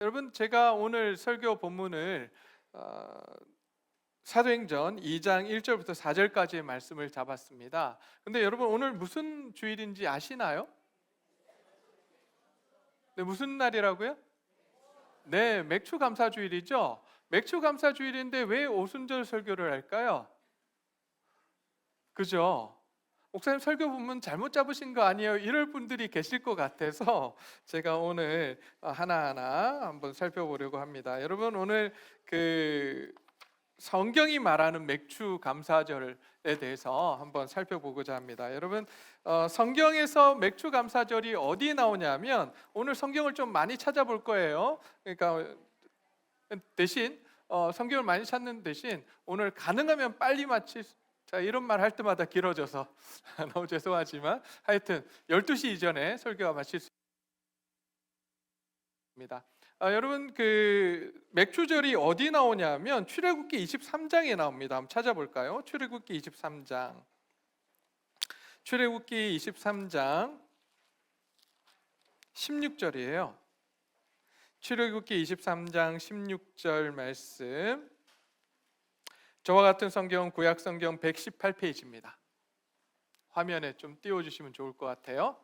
여러분, 제가 오늘 설교 본문을 어, 사도행전 2장 1절부터 4절까지의 말씀을 잡았습니다. 근데 여러분, 오늘 무슨 주일인지 아시나요? 네, 무슨 날이라고요? 네, 맥주 감사 주일이죠. 맥주 감사 주일인데 왜 오순절 설교를 할까요? 그죠? 목사님, 설교 본문 잘못 잡으신 거 아니에요? 이럴 분들이 계실 것 같아서 제가 오늘 하나하나 한번 살펴보려고 합니다. 여러분, 오늘 그 성경이 말하는 맥주 감사절에 대해서 한번 살펴보고자 합니다. 여러분, 성경에서 맥주 감사절이 어디에 나오냐면, 오늘 성경을 좀 많이 찾아볼 거예요. 그러니까 대신 성경을 많이 찾는 대신 오늘 가능하면 빨리 자, 이런 말 할 때마다 길어져서 너무 죄송하지만 하여튼 12시 이전에 설교가 마칠 수 있습니다. 여러분, 그 맥주절이 어디 나오냐면 출애굽기 23장에 나옵니다. 한번 찾아볼까요? 출애굽기 23장. 출애굽기 23장 16절이에요. 출애굽기 23장 16절 말씀. 저와 같은 성경 구약 성경 118페이지입니다. 화면에 좀 띄워 주시면 좋을 것 같아요.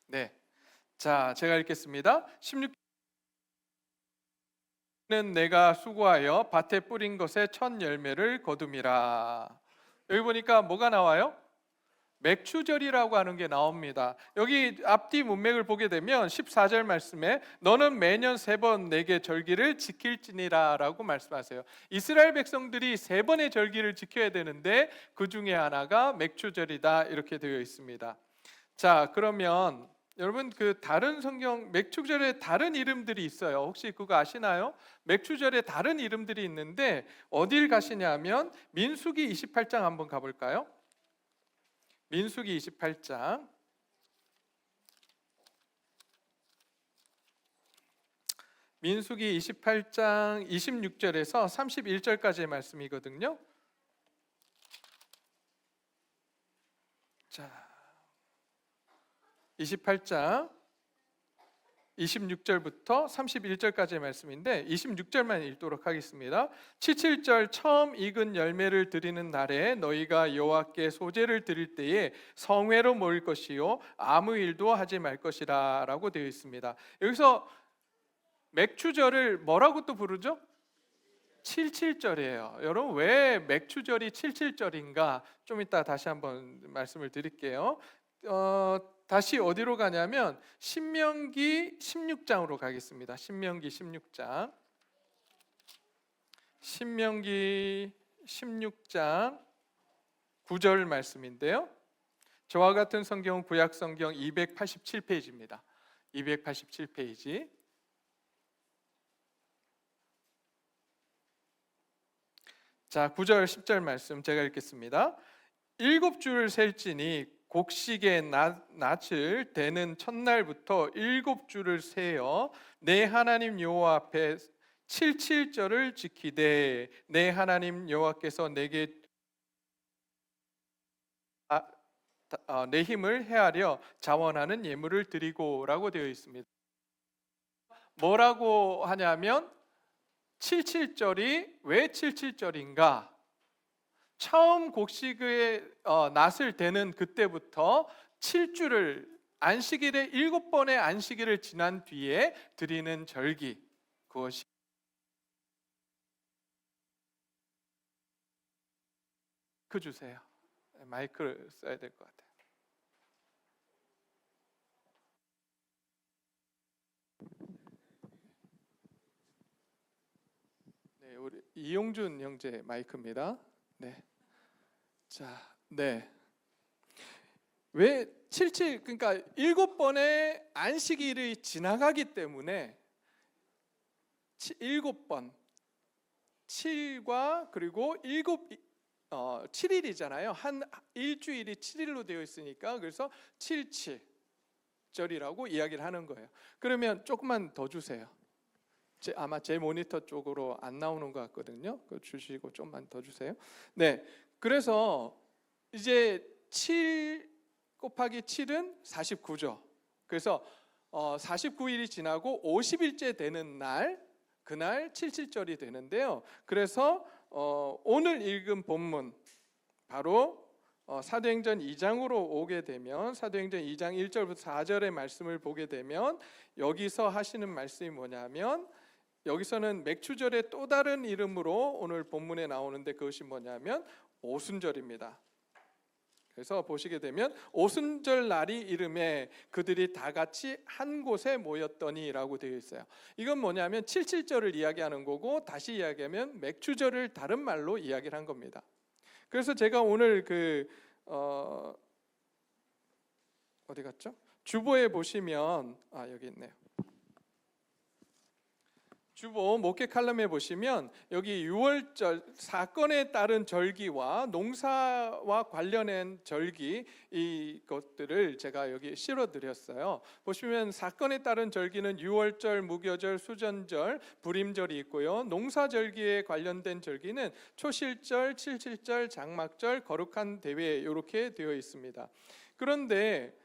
네. 자, 제가 읽겠습니다. 16는 내가 수고하여 밭에 뿌린 것에 첫 열매를 거둠이라. 여기 보니까 뭐가 나와요? 맥추절이라고 하는 게 나옵니다. 여기 앞뒤 문맥을 보게 되면 14절 말씀에 너는 매년 3번 내게 절기를 지킬지니라 라고 말씀하세요. 이스라엘 백성들이 3번의 절기를 지켜야 되는데 그 중에 하나가 맥추절이다 이렇게 되어 있습니다. 자, 그러면 여러분, 그 다른 성경 맥추절에 다른 이름들이 있어요. 혹시 그거 아시나요? 맥추절에 다른 이름들이 있는데 어딜 가시냐면 민수기 28장 한번 가볼까요? 민수기 28장 민수기 28장 26절에서 31절까지의 말씀이거든요. 자, 28장 26절부터 31절까지의 말씀인데 26절만 읽도록 하겠습니다. 77절 처음 익은 열매를 드리는 날에 너희가 여호와께 소제를 드릴 때에 성회로 모일 것이요 아무 일도 하지 말 것이라 라고 되어 있습니다. 여기서 맥추절을 뭐라고 또 부르죠? 77절이에요. 여러분, 왜 맥추절이 77절인가? 좀 이따 다시 한번 말씀을 드릴게요. 다시 어디로 가냐면 신명기 16장으로 가겠습니다. 신명기 16장. 신명기 16장 9절 말씀인데요. 저와 같은 성경은 구약 성경 287페이지입니다. 287페이지. 자, 9절 10절 말씀 제가 읽겠습니다. 7주를 셀지니 곡식의 낯을 대는 첫날부터 7주를 세어 내 하나님 여호와 앞에 77절을 지키되 내 하나님 여호와께서 내게 내 힘을 헤아려 자원하는 예물을 드리고라고 되어 있습니다. 뭐라고 하냐면 77절이 왜 77절인가? 처음 곡식의 낫을 대는 그때부터 7주를 안식일에 7번의 안식일을 지난 뒤에 드리는 절기, 그것이 마이크 주세요. 마이크를 써야 될 것 같아요. 네, 우리 이용준 형제 마이크입니다. 네. 자, 네. 왜 77, 그러니까 7번의 안식일이 지나가기 때문에 7번 7과 그리고 7일이잖아요. 한 일주일이 7일로 되어 있으니까 그래서 77절이라고 이야기를 하는 거예요. 그러면 조금만 더 주세요. 아마 제 모니터 쪽으로 안 나오는 것 같거든요. 그거 주시고 좀만 더 주세요. 네, 그래서 이제 7 곱하기 7은 49죠. 그래서 49일이 지나고 50일째 되는 날, 그날 칠칠절이 되는데요. 그래서 오늘 읽은 본문 바로 사도행전 2장으로 오게 되면, 사도행전 2장 1절부터 4절의 말씀을 보게 되면 여기서 하시는 말씀이 뭐냐면, 여기서는 맥추절의 또 다른 이름으로 오늘 본문에 나오는데 그것이 뭐냐면 오순절입니다. 그래서 보시게 되면 오순절 날이 이름에 그들이 다 같이 한 곳에 모였더니라고 되어 있어요. 이건 뭐냐면 칠칠절을 이야기하는 거고, 다시 이야기하면 맥추절을 다른 말로 이야기를 한 겁니다. 그래서 제가 오늘 어디 갔죠? 주보에 보시면 여기 있네요. 주보 목회 칼럼에 보시면 여기 6월절 사건에 따른 절기와 농사와 관련된 절기, 이것들을 제가 여기 실어 드렸어요. 보시면 사건에 따른 절기는 6월절, 무교절, 수전절, 불임절이 있고요. 농사절기에 관련된 절기는 초실절, 칠칠절, 장막절, 거룩한 대회, 이렇게 되어 있습니다. 그런데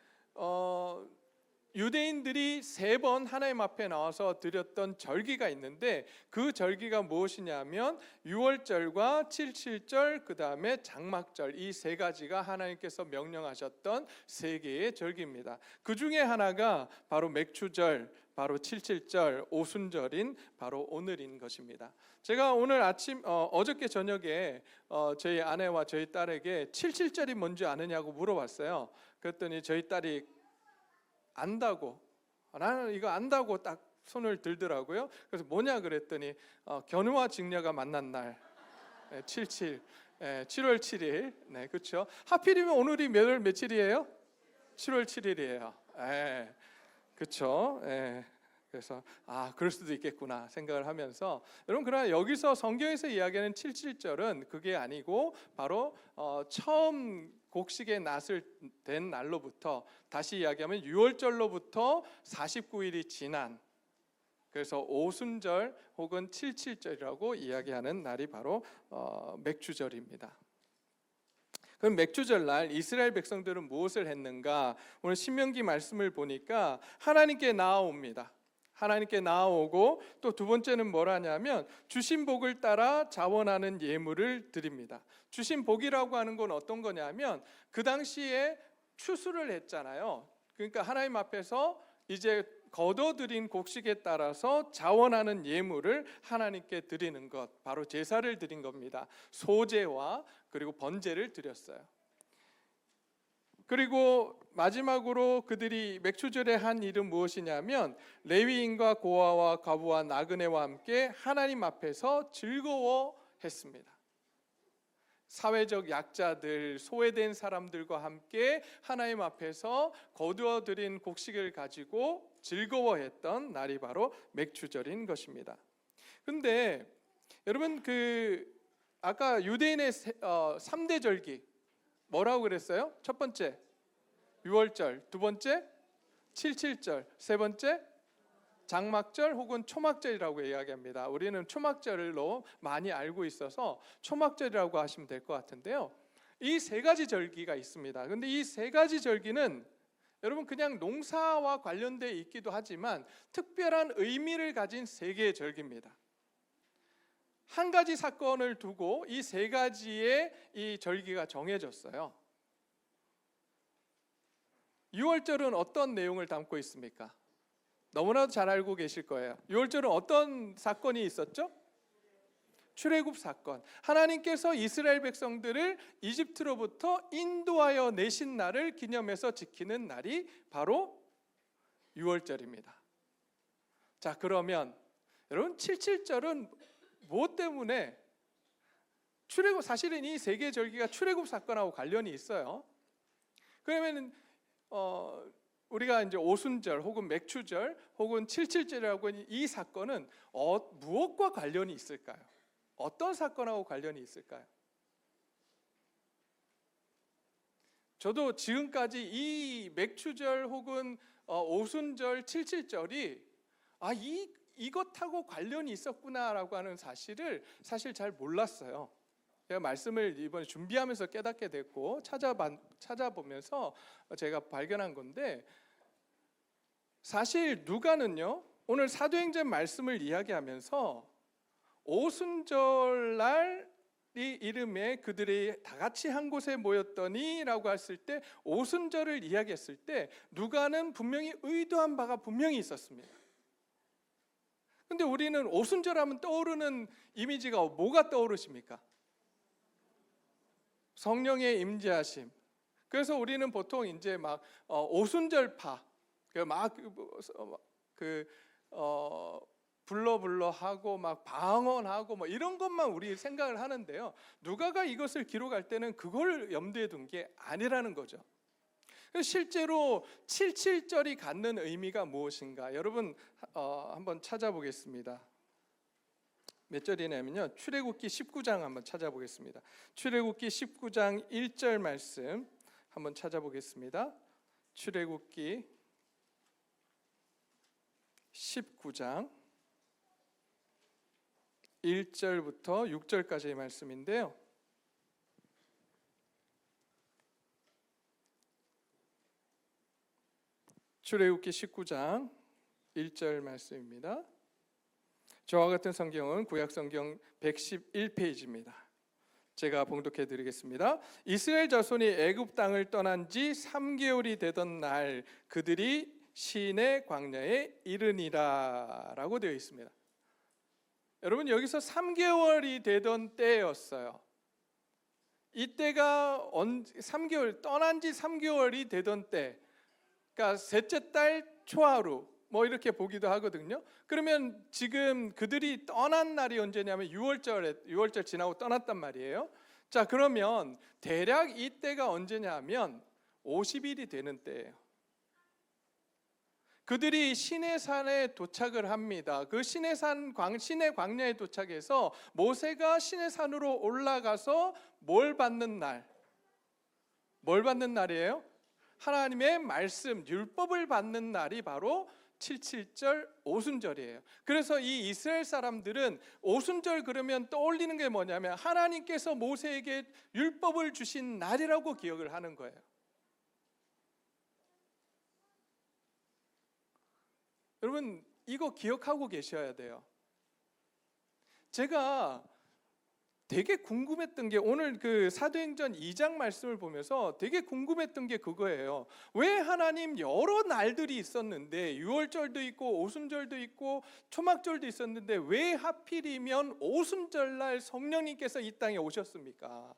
유대인들이 3번 하나님 앞에 나와서 드렸던 절기가 있는데, 그 절기가 무엇이냐면 6월절과 칠칠절, 그 다음에 장막절, 이 3가지가 하나님께서 명령하셨던 3개의 절기입니다. 그 중에 하나가 바로 맥추절, 바로 칠칠절, 오순절인 바로 오늘인 것입니다. 제가 오늘 아침 어저께 저녁에 저희 아내와 저희 딸에게 칠칠절이 뭔지 아느냐고 물어봤어요. 그랬더니 저희 딸이 안다고, 나는 이거 안다고 딱 손을 들더라고요. 그래서 뭐냐 그랬더니 견우와 직녀가 만난 날, 77, 7월 7일. 네, 그렇죠. 하필이면 오늘이 몇 월 며칠이에요? 7월 7일이에요. 그렇죠. 그래서 그럴 수도 있겠구나 생각을 하면서, 여러분, 그러나 여기서 성경에서 이야기하는 칠칠절은 그게 아니고 바로 처음 곡식의 낫을 된 날로부터, 다시 이야기하면 6월절로부터 49일이 지난, 그래서 오순절 혹은 칠칠절이라고 이야기하는 날이 바로 맥추절입니다. 그럼 맥추절 날 이스라엘 백성들은 무엇을 했는가? 오늘 신명기 말씀을 보니까 하나님께 나아옵니다. 하나님께 나아오고, 또 두 번째는 뭐라냐면 주신 복을 따라 자원하는 예물을 드립니다. 주신 복이라고 하는 건 어떤 거냐면 그 당시에 추수를 했잖아요. 그러니까 하나님 앞에서 이제 거둬들인 곡식에 따라서 자원하는 예물을 하나님께 드리는 것, 바로 제사를 드린 겁니다. 소제와 그리고 번제를 드렸어요. 그리고 마지막으로 그들이 맥추절에 한 일은 무엇이냐면 레위인과 고아와 과부와 나그네와 함께 하나님 앞에서 즐거워했습니다. 사회적 약자들, 소외된 사람들과 함께 하나님 앞에서 거두어들인 곡식을 가지고 즐거워했던 날이 바로 맥추절인 것입니다. 그런데 여러분, 아까 유대인의 3대 절기 뭐라고 그랬어요? 첫 번째 6월절, 두 번째 칠칠절, 세 번째 장막절 혹은 초막절이라고 이야기합니다. 우리는 초막절로 많이 알고 있어서 초막절이라고 하시면 될 것 같은데요. 이 3가지 절기가 있습니다. 그런데 이 3가지 절기는 여러분 그냥 농사와 관련되어 있기도 하지만 특별한 의미를 가진 3개의 절기입니다. 한 가지 사건을 두고 이 3가지의 이 절기가 정해졌어요. 6월절은 어떤 내용을 담고 있습니까? 너무나도 잘 알고 계실 거예요. 6월절은 어떤 사건이 있었죠? 출애굽 사건. 하나님께서 이스라엘 백성들을 이집트로부터 인도하여 내신 날을 기념해서 지키는 날이 바로 6월절입니다. 자, 그러면 여러분, 칠칠절은 무엇 때문에 사실은 이 3개 절기가 출애굽 사건하고 관련이 있어요. 그러면 우리가 이제 오순절 혹은 맥추절 혹은 칠칠절이라고 하는 이 사건은 무엇과 관련이 있을까요? 어떤 사건하고 관련이 있을까요? 저도 지금까지 이 맥추절 혹은 오순절, 칠칠절이 이것하고 관련이 있었구나라고 하는 사실을 사실 잘 몰랐어요. 제가 말씀을 이번에 준비하면서 깨닫게 됐고 찾아보면서 제가 발견한 건데, 사실 누가는요, 오늘 사도행전 말씀을 이야기하면서 오순절날이 이름에 그들이 다 같이 한 곳에 모였더니 라고 했을 때, 오순절을 이야기했을 때 누가는 분명히 의도한 바가 분명히 있었습니다. 근데 우리는 오순절 하면 떠오르는 이미지가 뭐가 떠오르십니까? 성령의 임재하심. 그래서 우리는 보통 이제 막 오순절파 불러 하고 막 방언하고 뭐 이런 것만 우리 생각을 하는데요, 누가가 이것을 기록할 때는 그걸 염두에 둔 게 아니라는 거죠. 실제로 77절이 갖는 의미가 무엇인가, 여러분 한번 찾아보겠습니다. 몇 절이냐면요, 출애굽기 19장 한번 찾아보겠습니다. 출애굽기 19장 1절 말씀 한번 찾아보겠습니다. 출애굽기 19장 1절부터 6절까지의 말씀인데요, 출애굽기 19장 1절 말씀입니다. 저와 같은 성경은 구약성경 111페이지입니다. 제가 봉독해 드리겠습니다. 이스라엘 자손이 애굽 땅을 떠난 지 3개월이 되던 날 그들이 시내 광야에 이르니라 라고 되어 있습니다. 여러분, 여기서 3개월이 되던 때였어요. 이때가 3개월, 떠난 지 3개월이 되던 때, 그러니까 셋째 달 초하루 뭐 이렇게 보기도 하거든요. 그러면 지금 그들이 떠난 날이 언제냐면 6월절 지나고 떠났단 말이에요. 자, 그러면 대략 이때가 언제냐면 50일이 되는 때예요. 그들이 시내산에 도착을 합니다. 그 시내 광야에 도착해서 모세가 시내산으로 올라가서 뭘 받는 날이에요? 하나님의 말씀, 율법을 받는 날이 바로 77절 오순절이에요. 그래서 이 이스라엘 사람들은 오순절 그러면 떠올리는 게 뭐냐면 하나님께서 모세에게 율법을 주신 날이라고 기억을 하는 거예요. 여러분, 이거 기억하고 계셔야 돼요. 제가 되게 궁금했던 게, 오늘 그 사도행전 2장 말씀을 보면서 되게 궁금했던 게 그거예요. 왜 하나님 여러 날들이 있었는데, 유월절도 있고 오순절도 있고 초막절도 있었는데 왜 하필이면 오순절날 성령님께서 이 땅에 오셨습니까?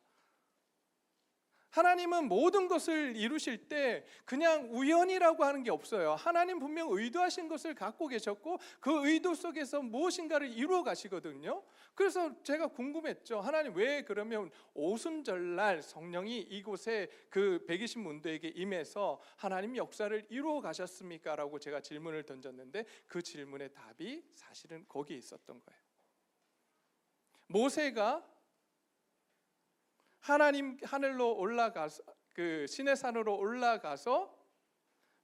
하나님은 모든 것을 이루실 때 그냥 우연이라고 하는 게 없어요. 하나님 분명 의도하신 것을 갖고 계셨고 그 의도 속에서 무엇인가를 이루어 가시거든요. 그래서 제가 궁금했죠. 하나님 왜 그러면 오순절날 성령이 이곳에 그 120문도에게 임해서 하나님 역사를 이루어 가셨습니까? 라고 제가 질문을 던졌는데 그 질문의 답이 사실은 거기에 있었던 거예요. 모세가 하나님 하늘로 올라가서 그 시내산으로 올라가서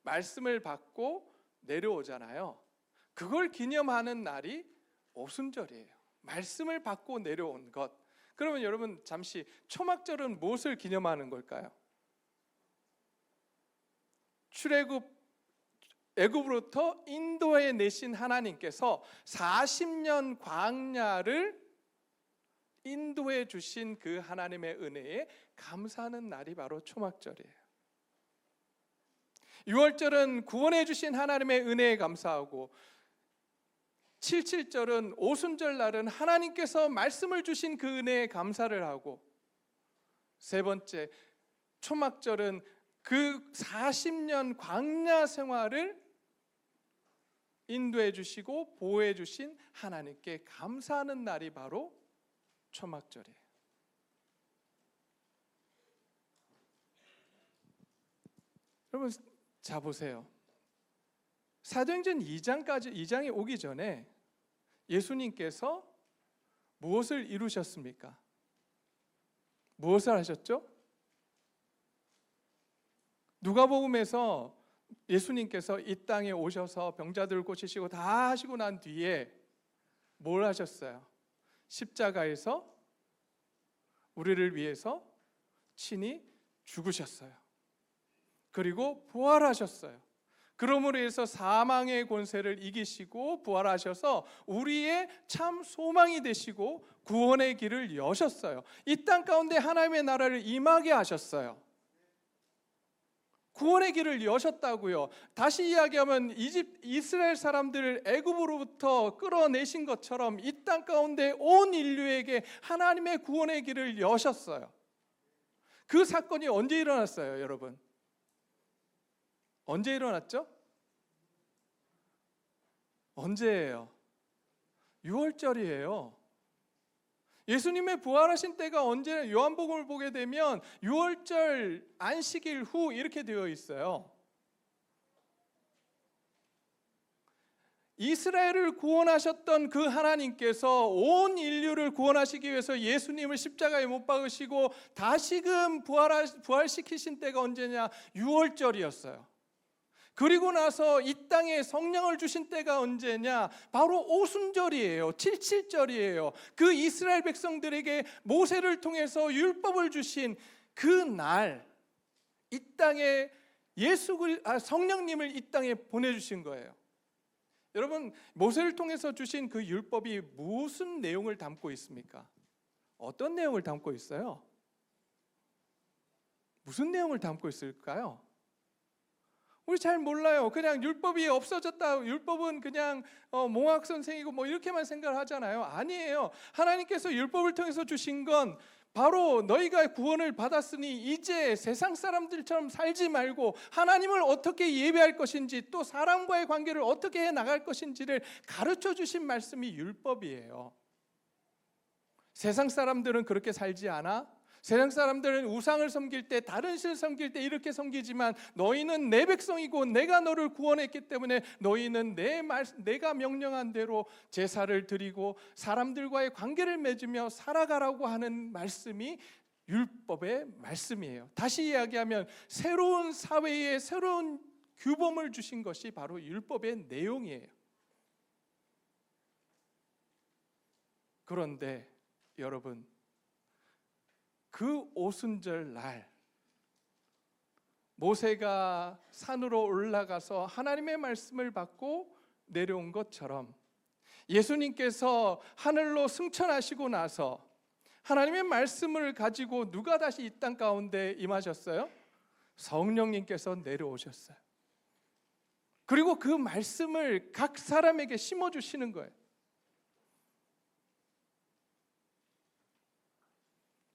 말씀을 받고 내려오잖아요. 그걸 기념하는 날이 오순절이에요. 말씀을 받고 내려온 것. 그러면 여러분 잠시, 초막절은 무엇을 기념하는 걸까요? 애굽으로부터 인도해 내신 하나님께서 40년 광야를 인도해 주신 그 하나님의 은혜에 감사하는 날이 바로 초막절이에요. 6월절은 구원해 주신 하나님의 은혜에 감사하고, 77절은 오순절 날은 하나님께서 말씀을 주신 그 은혜에 감사를 하고, 세 번째 초막절은 그 40년 광야 생활을 인도해 주시고 보호해 주신 하나님께 감사하는 날이 바로 초막절이에요. 여러분 자 보세요. 사도행전 2장에 오기 전에 예수님께서 무엇을 이루셨습니까? 무엇을 하셨죠? 누가복음에서 예수님께서 이 땅에 오셔서 병자들 고치시고 다 하시고 난 뒤에 뭘 하셨어요? 십자가에서 우리를 위해서 친히 죽으셨어요. 그리고 부활하셨어요. 그러므로 해서 사망의 권세를 이기시고 부활하셔서 우리의 참 소망이 되시고 구원의 길을 여셨어요. 이 땅 가운데 하나님의 나라를 임하게 하셨어요. 구원의 길을 여셨다고요. 다시 이야기하면 이스라엘 사람들을 애굽으로부터 끌어내신 것처럼 이 땅 가운데 온 인류에게 하나님의 구원의 길을 여셨어요. 그 사건이 언제 일어났어요, 여러분? 언제 일어났죠? 언제예요? 6월절이에요. 예수님의 부활하신 때가 언제나 요한복음을 보게 되면 6월절 안식일 후 이렇게 되어 있어요. 이스라엘을 구원하셨던 그 하나님께서 온 인류를 구원하시기 위해서 예수님을 십자가에 못 박으시고 다시금 부활시키신 때가 언제냐? 6월절이었어요. 그리고 나서 이 땅에 성령을 주신 때가 언제냐? 바로 오순절이에요. 77절이에요. 그 이스라엘 백성들에게 모세를 통해서 율법을 주신 그 날, 이 땅에 성령님을 이 땅에 보내주신 거예요. 여러분, 모세를 통해서 주신 그 율법이 무슨 내용을 담고 있습니까? 어떤 내용을 담고 있어요? 무슨 내용을 담고 있을까요? 우리 잘 몰라요. 그냥 율법이 없어졌다. 율법은 그냥 몽학 선생이고 뭐 이렇게만 생각을 하잖아요. 아니에요. 하나님께서 율법을 통해서 주신 건 바로 너희가 구원을 받았으니 이제 세상 사람들처럼 살지 말고 하나님을 어떻게 예배할 것인지 또 사람과의 관계를 어떻게 해 나갈 것인지를 가르쳐 주신 말씀이 율법이에요. 세상 사람들은 그렇게 살지 않아? 세상 사람들은 우상을 섬길 때, 다른 신을 섬길 때 이렇게 섬기지만 너희는 내 백성이고 내가 너를 구원했기 때문에 너희는 내가 명령한 대로 제사를 드리고 사람들과의 관계를 맺으며 살아가라고 하는 말씀이 율법의 말씀이에요. 다시 이야기하면 새로운 사회에 새로운 규범을 주신 것이 바로 율법의 내용이에요. 그런데 여러분, 그 오순절 날 모세가 산으로 올라가서 하나님의 말씀을 받고 내려온 것처럼 예수님께서 하늘로 승천하시고 나서 하나님의 말씀을 가지고 누가 다시 이 땅 가운데 임하셨어요? 성령님께서 내려오셨어요. 그리고 그 말씀을 각 사람에게 심어주시는 거예요.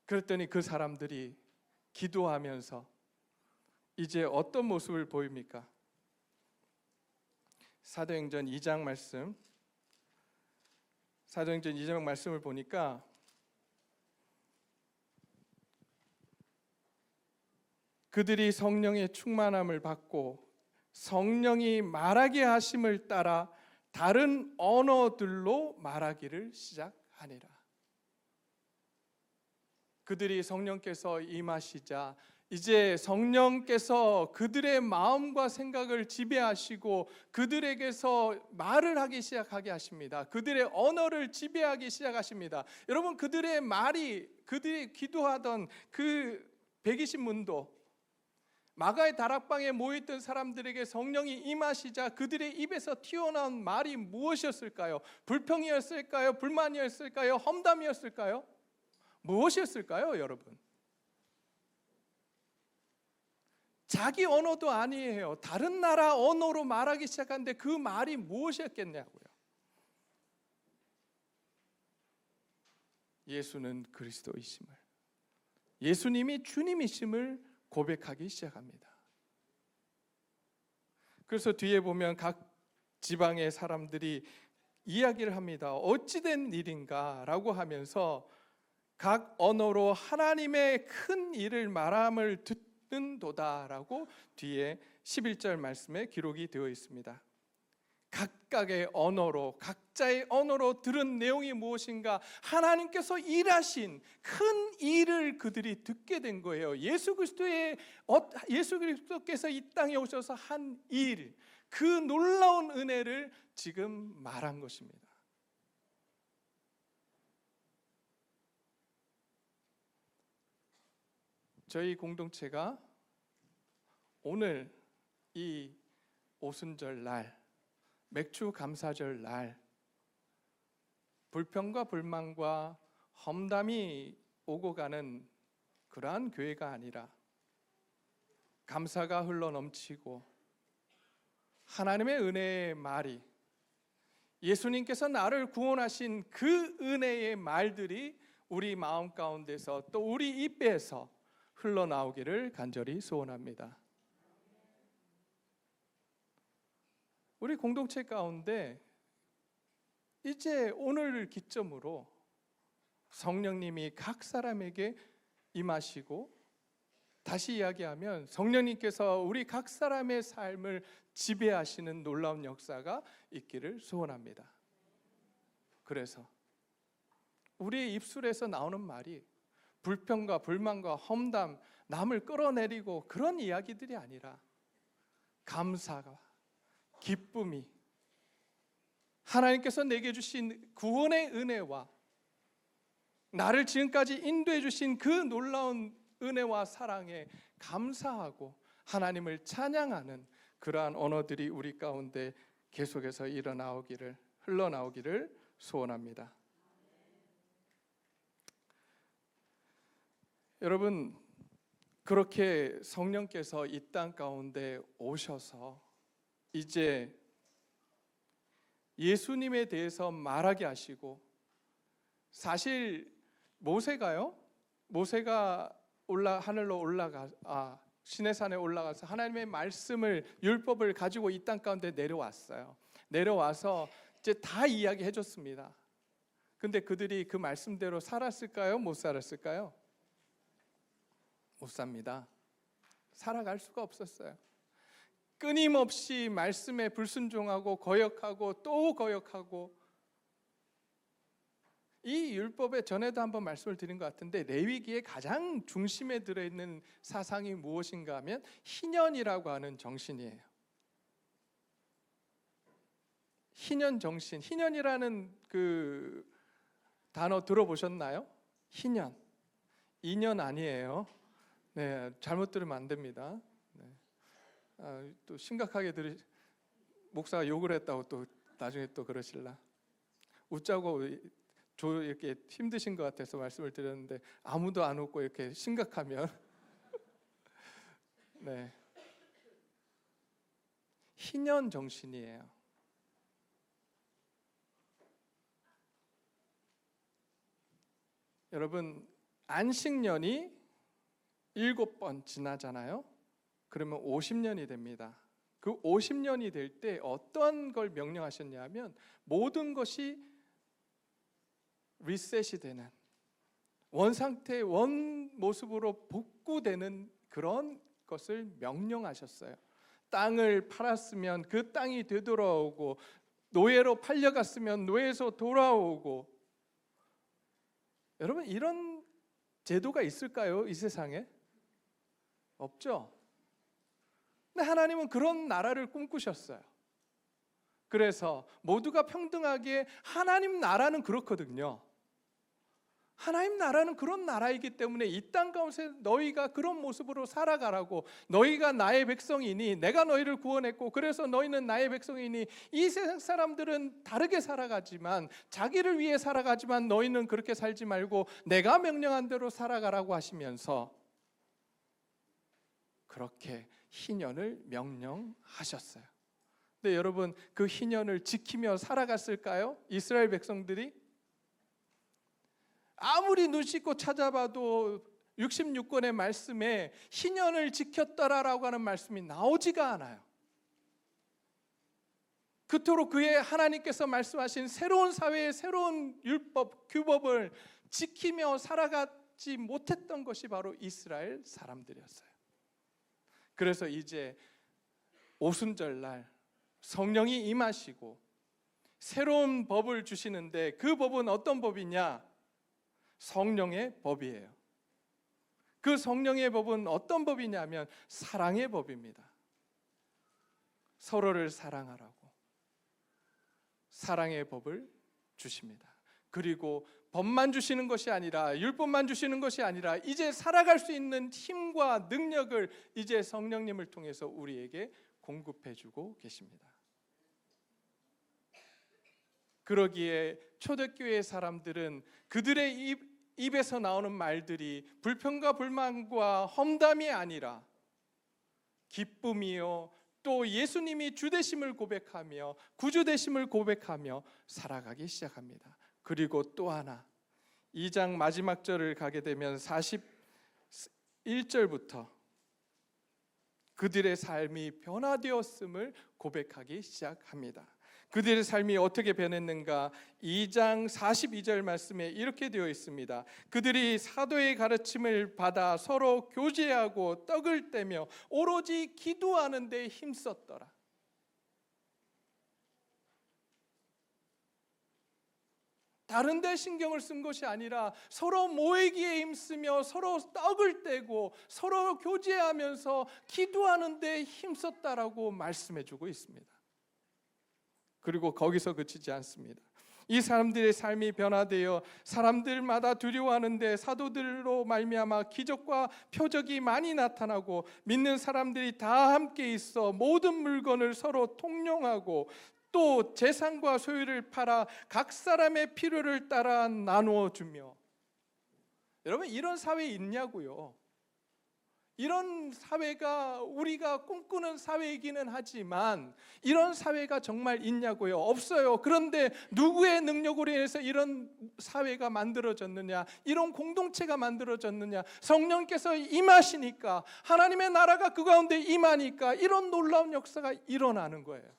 그랬더니 그 사람들이 기도하면서 이제 어떤 모습을 보입니까? 사도행전 2장 말씀, 사도행전 2장 말씀을 보니까 그들이 성령의 충만함을 받고 성령이 말하게 하심을 따라 다른 언어들로 말하기를 시작하니라. 그들이 성령께서 임하시자 이제 성령께서 그들의 마음과 생각을 지배하시고 그들에게서 말을 하기 시작하게 하십니다. 그들의 언어를 지배하기 시작하십니다. 여러분, 그들의 말이 그들이 기도하던 그 120문도 마가의 다락방에 모여있던 사람들에게 성령이 임하시자 그들의 입에서 튀어나온 말이 무엇이었을까요? 불평이었을까요? 불만이었을까요? 험담이었을까요? 무엇이었을까요, 여러분? 자기 언어도 아니에요. 다른 나라 언어로 말하기 시작하는데 그 말이 무엇이었겠냐고요. 예수는 그리스도이심을, 예수님이 주님이심을 고백하기 시작합니다. 그래서 뒤에 보면 각 지방의 사람들이 이야기를 합니다. 어찌된 일인가 라고 하면서 각 언어로 하나님의 큰 일을 말함을 듣는도다라고 뒤에 11절 말씀에 기록이 되어 있습니다. 각각의 언어로, 각자의 언어로 들은 내용이 무엇인가? 하나님께서 일하신 큰 일을 그들이 듣게 된 거예요. 예수 그리스도께서 이 땅에 오셔서 한 일, 그 놀라운 은혜를 지금 말한 것입니다. 저희 공동체가 오늘 이 오순절 날, 맥주 감사절 날 불평과 불만과 험담이 오고 가는 그러한 교회가 아니라 감사가 흘러넘치고 하나님의 은혜의 말이, 예수님께서 나를 구원하신 그 은혜의 말들이 우리 마음 가운데서 또 우리 입에서 흘러나오기를 간절히 소원합니다. 우리 공동체 가운데 이제 오늘을 기점으로 성령님이 각 사람에게 임하시고, 다시 이야기하면 성령님께서 우리 각 사람의 삶을 지배하시는 놀라운 역사가 있기를 소원합니다. 그래서 우리의 입술에서 나오는 말이 불평과 불만과 험담, 남을 끌어내리고 그런 이야기들이 아니라 감사가, 기쁨이, 하나님께서 내게 주신 구원의 은혜와 나를 지금까지 인도해 주신 그 놀라운 은혜와 사랑에 감사하고 하나님을 찬양하는 그러한 언어들이 우리 가운데 계속해서 흘러나오기를 소원합니다. 여러분, 그렇게 성령께서 이 땅 가운데 오셔서 이제 예수님에 대해서 말하게 하시고, 사실 모세가 하늘로 시내산에 올라가서 하나님의 말씀을, 율법을 가지고 이 땅 가운데 내려왔어요. 내려와서 이제 다 이야기해 줬습니다. 근데 그들이 그 말씀대로 살았을까요? 못 살았을까요? 못 삽니다. 살아갈 수가 없었어요. 끊임없이 말씀에 불순종하고 거역하고 또 거역하고, 이 율법에 전에도 한번 말씀을 드린 것 같은데, 레위기의 가장 중심에 들어있는 사상이 무엇인가 하면 희년이라고 하는 정신이에요. 희년 정신, 희년이라는 그 단어 들어보셨나요? 희년, 2년 아니에요. 네, 잘못 들으면 안 됩니다. 네. 또 심각하게 목사가 욕을 했다고 또 나중에 또 그러실라. 웃자고 이렇게 힘드신 것 같아서 말씀을 드렸는데 아무도 안 웃고 이렇게 심각하면 네, 희년 정신이에요. 여러분, 안식년이 7번 지나잖아요. 그러면 50년이 됩니다. 그 50년이 될 때 어떤 걸 명령하셨냐면, 모든 것이 리셋이 되는, 원상태의 원모습으로 복구되는 그런 것을 명령하셨어요. 땅을 팔았으면 그 땅이 되돌아오고, 노예로 팔려갔으면 노예에서 돌아오고. 여러분, 이런 제도가 있을까요? 이 세상에? 없죠. 근데 하나님은 그런 나라를 꿈꾸셨어요. 그래서 모두가 평등하게, 하나님 나라는 그렇거든요. 하나님 나라는 그런 나라이기 때문에 이 땅 가운데 너희가 그런 모습으로 살아가라고, 너희가 나의 백성이니 내가 너희를 구원했고 그래서 너희는 나의 백성이니, 이 세상 사람들은 다르게 살아가지만, 자기를 위해 살아가지만 너희는 그렇게 살지 말고 내가 명령한 대로 살아가라고 하시면서 그렇게 희년을 명령하셨어요. 근데 여러분, 그 희년을 지키며 살아갔을까요? 이스라엘 백성들이? 아무리 눈 씻고 찾아봐도 66권의 말씀에 희년을 지켰더라라고 하는 말씀이 나오지가 않아요. 그토록 그의 하나님께서 말씀하신 새로운 사회의 새로운 율법, 규법을 지키며 살아가지 못했던 것이 바로 이스라엘 사람들이었어요. 그래서 이제 오순절날 성령이 임하시고 새로운 법을 주시는데, 그 법은 어떤 법이냐? 성령의 법이에요. 그 성령의 법은 어떤 법이냐면 사랑의 법입니다. 서로를 사랑하라고 사랑의 법을 주십니다. 그리고 법만 주시는 것이 아니라, 율법만 주시는 것이 아니라, 이제 살아갈 수 있는 힘과 능력을 이제 성령님을 통해서 우리에게 공급해주고 계십니다. 그러기에 초대교회 사람들은 그들의 입에서 나오는 말들이 불평과 불만과 험담이 아니라 기쁨이요, 또 예수님이 주되심을 고백하며 구주되심을 고백하며 살아가기 시작합니다. 그리고 또 하나, 2장 마지막 절을 가게 되면 41절부터 그들의 삶이 변화되었음을 고백하기 시작합니다. 그들의 삶이 어떻게 변했는가? 2장 42절 말씀에 이렇게 되어 있습니다. 그들이 사도의 가르침을 받아 서로 교제하고 떡을 떼며 오로지 기도하는 데 힘썼더라. 다른 데 신경을 쓴 것이 아니라 서로 모이기에 힘쓰며 서로 떡을 떼고 서로 교제하면서 기도하는 데 힘썼다라고 말씀해 주고 있습니다. 그리고 거기서 그치지 않습니다. 이 사람들의 삶이 변화되어 사람들마다 두려워하는데 사도들로 말미암아 기적과 표적이 많이 나타나고 믿는 사람들이 다 함께 있어 모든 물건을 서로 통용하고 또 재산과 소유를 팔아 각 사람의 필요를 따라 나누어 주며. 여러분, 이런 사회 있냐고요? 이런 사회가 우리가 꿈꾸는 사회이기는 하지만 이런 사회가 정말 있냐고요? 없어요. 그런데 누구의 능력으로 인해서 이런 사회가 만들어졌느냐? 이런 공동체가 만들어졌느냐? 성령께서 임하시니까, 하나님의 나라가 그 가운데 임하니까 이런 놀라운 역사가 일어나는 거예요.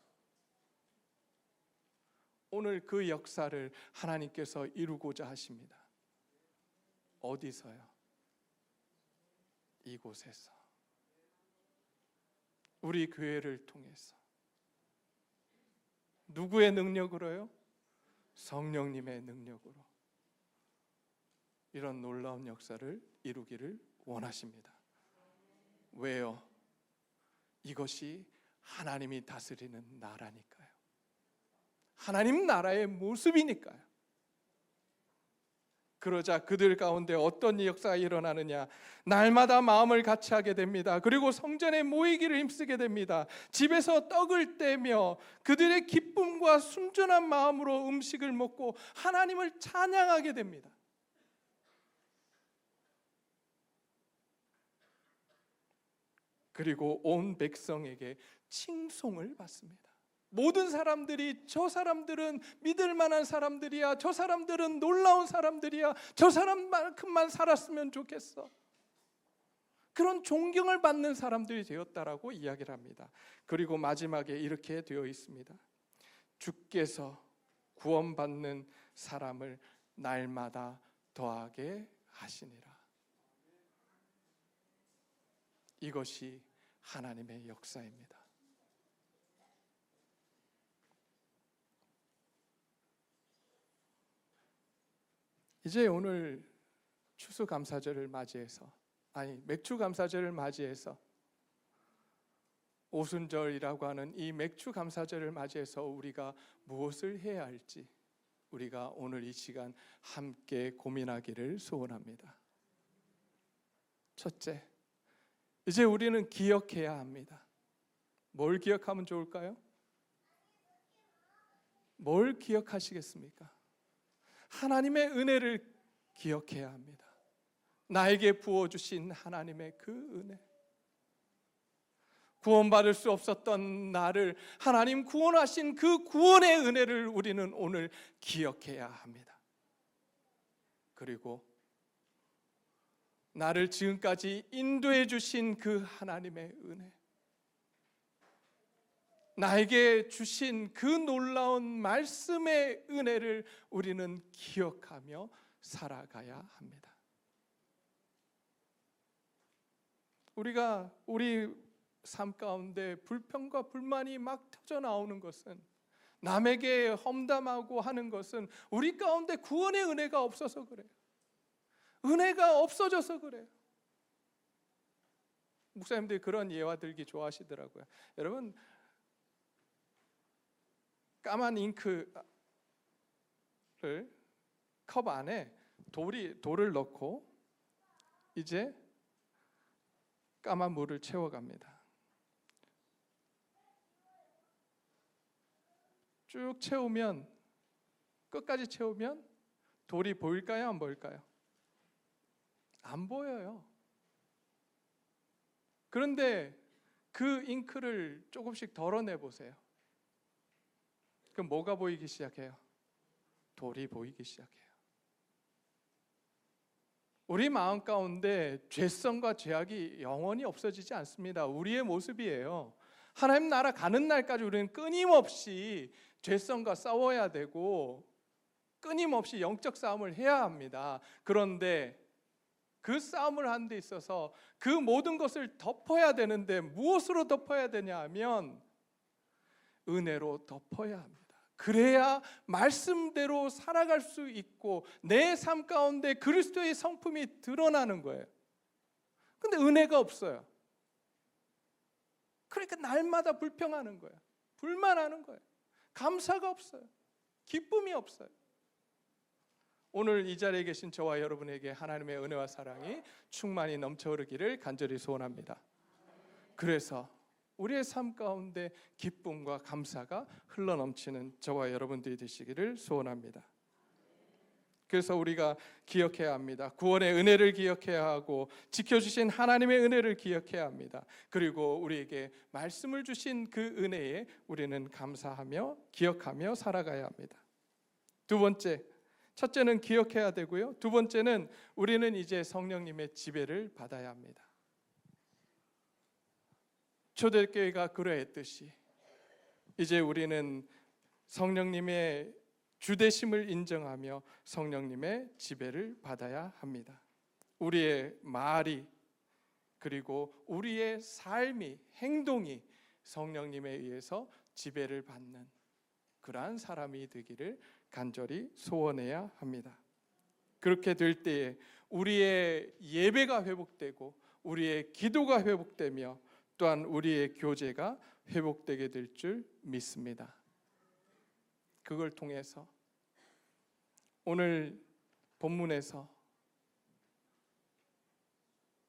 오늘 그 역사를 하나님께서 이루고자 하십니다. 어디서요? 이곳에서, 우리 교회를 통해서. 누구의 능력으로요? 성령님의 능력으로 이런 놀라운 역사를 이루기를 원하십니다. 왜요? 이것이 하나님이 다스리는 나라니까요. 하나님 나라의 모습이니까요. 그러자 그들 가운데 어떤 역사가 일어나느냐? 날마다 마음을 같이 하게 됩니다. 그리고 성전에 모이기를 힘쓰게 됩니다. 집에서 떡을 떼며 그들의 기쁨과 순전한 마음으로 음식을 먹고 하나님을 찬양하게 됩니다. 그리고 온 백성에게 칭송을 받습니다. 모든 사람들이 저 사람들은 믿을 만한 사람들이야, 저 사람들은 놀라운 사람들이야, 저 사람만큼만 살았으면 좋겠어, 그런 존경을 받는 사람들이 되었다라고 이야기를 합니다. 그리고 마지막에 이렇게 되어 있습니다. 주께서 구원받는 사람을 날마다 더하게 하시니라. 이것이 하나님의 역사입니다. 이제 오늘 추수감사절을 맞이해서, 맥주감사절을 맞이해서, 오순절이라고 하는 이 맥주감사절을 맞이해서 우리가 무엇을 해야 할지 우리가 오늘 이 시간 함께 고민하기를 소원합니다. 첫째, 이제 우리는 기억해야 합니다. 뭘 기억하면 좋을까요? 뭘 기억하시겠습니까? 하나님의 은혜를 기억해야 합니다. 나에게 부어주신 하나님의 그 은혜, 구원받을 수 없었던 나를 하나님 구원하신 그 구원의 은혜를 우리는 오늘 기억해야 합니다. 그리고 나를 지금까지 인도해 주신 그 하나님의 은혜, 나에게 주신 그 놀라운 말씀의 은혜를 우리는 기억하며 살아가야 합니다. 우리가 우리 삶 가운데 불평과 불만이 막 터져 나오는 것은, 남에게 험담하고 하는 것은 우리 가운데 구원의 은혜가 없어서 그래요. 은혜가 없어져서 그래요. 목사님들이 그런 예화 들기 좋아하시더라고요. 여러분, 까만 잉크를 컵 안에 돌을 넣고 이제 까만 물을 채워갑니다. 쭉 채우면, 끝까지 채우면 돌이 보일까요? 안 보일까요? 안 보여요. 그런데 그 잉크를 조금씩 덜어내 보세요. 그럼 뭐가 보이기 시작해요? 돌이 보이기 시작해요. 우리 마음 가운데 죄성과 죄악이 영원히 없어지지 않습니다. 우리의 모습이에요. 하나님 나라 가는 날까지 우리는 끊임없이 죄성과 싸워야 되고 끊임없이 영적 싸움을 해야 합니다. 그런데 그 싸움을 하는 데 있어서 그 모든 것을 덮어야 되는데 무엇으로 덮어야 되냐 하면 은혜로 덮어야 합니다. 그래야 말씀대로 살아갈 수 있고 내 삶 가운데 그리스도의 성품이 드러나는 거예요. 근데 은혜가 없어요. 그러니까 날마다 불평하는 거예요. 불만하는 거예요. 감사가 없어요. 기쁨이 없어요. 오늘 이 자리에 계신 저와 여러분에게 하나님의 은혜와 사랑이 충만히 넘쳐 흐르기를 간절히 소원합니다. 그래서 우리의 삶 가운데 기쁨과 감사가 흘러넘치는 저와 여러분들이 되시기를 소원합니다. 그래서 우리가 기억해야 합니다. 구원의 은혜를 기억해야 하고 지켜주신 하나님의 은혜를 기억해야 합니다. 그리고 우리에게 말씀을 주신 그 은혜에 우리는 감사하며 기억하며 살아가야 합니다. 두 번째, 첫째는 기억해야 되고요. 두 번째는 우리는 이제 성령님의 지배를 받아야 합니다. 초대교회가 그러했듯이 이제 우리는 성령님의 주되심을 인정하며 성령님의 지배를 받아야 합니다. 우리의 말이 그리고 우리의 삶이, 행동이 성령님에 의해서 지배를 받는 그러한 사람이 되기를 간절히 소원해야 합니다. 그렇게 될 때에 우리의 예배가 회복되고 우리의 기도가 회복되며 또한 우리의 교제가 회복되게 될 줄 믿습니다. 그걸 통해서 오늘 본문에서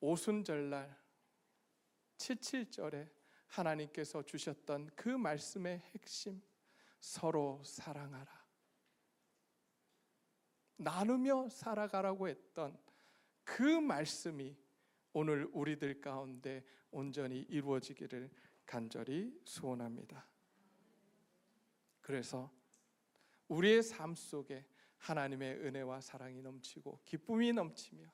오순절날 77절에 하나님께서 주셨던 그 말씀의 핵심, 서로 사랑하라, 나누며 살아가라고 했던 그 말씀이 오늘 우리들 가운데 온전히 이루어지기를 간절히 소원합니다. 그래서 우리의 삶 속에 하나님의 은혜와 사랑이 넘치고 기쁨이 넘치며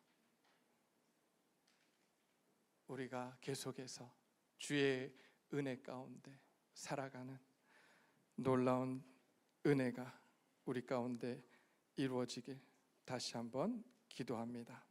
우리가 계속해서 주의 은혜 가운데 살아가는 놀라운 은혜가 우리 가운데 이루어지길 다시 한번 기도합니다.